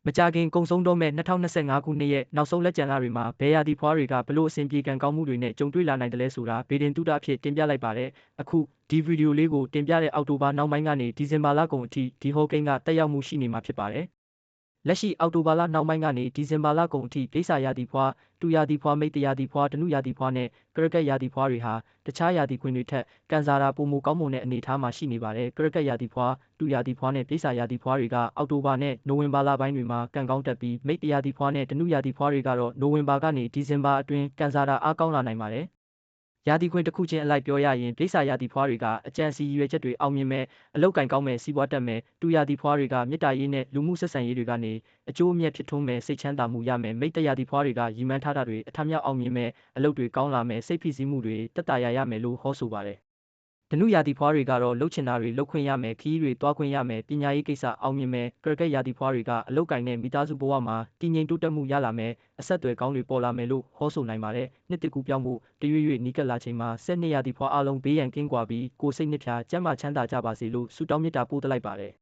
မကြခင်ကုံဆုံးတော့မဲ့2025ခုနှစ်ရဲ့နောက်ဆုံးလက်ကျန်လတွေမှာဘယ်ရာသီဖွားတွေကဘလို့အဆင်ပြေကံကောင်းမှုတွေနဲ့ကြုံတွေ့လာနိုင်တယ်လဲဆိုတာဗေဒင်တုဒအဖြစ်တင်ပြလိုက်ပါတယ်အခုဒီဗီဒီယိုလေးကိုတင်ပြတဲ့အောက်တိုဘာနောက်ပိုင်းကနေဒီဇင်ဘာလကုန်အထိဒီဟောကိန်းကတက်ရောက်မှုရှိနေမှာဖြစ်ပါတယ်လက်ရှိအောက်တိုဘာလနောက်ပိုင်းကနေဒီဇင်ဘာလကုန်အထိဒိဋ္ဌာရာသီဖွားတူရာသီဖွားမိတ္တရာသီဖွားတနုရာသီဖွားနဲ့ကရကတ်ရာသီဖွားတွေဟာတခြားရာသီခွင်တွေထက်ကန်စာရာပုံမကောင်းမွန်တဲ့အနေအထားမှာရှိနေပါတယ်ကရကတ်ရာသီဖွားတူရာသီဖွားနဲ့ဒိဋ္ဌာရာသီဖွားတွေကအောက်တိုဘာနဲ့နိုဝင်ဘာလပိုင်းတွေမှာကံကောင်းတက်ပြီးမိတ္တရာသီဖွားနဲ့တနုရာသီဖွားတွေကတော့နိုဝင်ဘာကနေဒီဇင်ဘာအတွင်းကန်စာရာအားကောင်းလာနိုင်ပါတယ်ရာသီခွင်တစ်ခုချင်းအလိုက်ပြောရရင်ဒိဋ္ဌာရာသီဖွားတွေကအကြံစီရွယ်ချက်တွေအောင်မြင်မဲ့အလောက်ကင်ကောင်းမဲ့စီးပွားတက်မဲ့တူရာသီဖွားတွေကမေတ္တာရေးနဲ့လူမှုဆက်ဆံရေးတွေကနေအကျိုးအမြတ်ဖြစ်ထွန်းမဲ့စိတ်ချမ်းသာမှုရမဲ့မိတ္တရာသီဖွားတွေကရည်မှန်းထားတာတွေအထမြောက်အောင်မြင်မဲ့အလုပ်တွေကောင်းလာမဲ့စိတ်ဖိစီးမှုတွေတက်တာရမယ်လို့ဟောဆိုပါတယ်တနုရာသီဖွားတွေကတော့လှုပ်ချင်တာတွေလှုပ်ခွင့်ရမယ်ခီးတွေတွားခွင့်ရမယ်ပညာရေးကိစ္စအောင်မြင်မယ်ကရကက်ရာသီဖွားတွေကအလောက်ကင်နဲ့မိသားစုဘဝမှာတည်ငြိမ်တိုးတက်မှုရလာမယ်အဆက်အသွယ်ကောင်းတွေပေါ်လာမယ်လို့ဟောဆိုနိုင်ပါတယ်နှစ်တကူပြောင်းမှုတရွေ့ရွေ့နီးကပ်လာချိန်မှာ12ရာသီဖွားအားလုံးဘေးရန်ကင်းကွာပြီးကိုယ်စိတ်နှစ်ဖြာကျန်းမာချမ်းသာကြပါစေလို့ဆုတောင်းမေတ္တာပို့သလိုက်ပါတယ်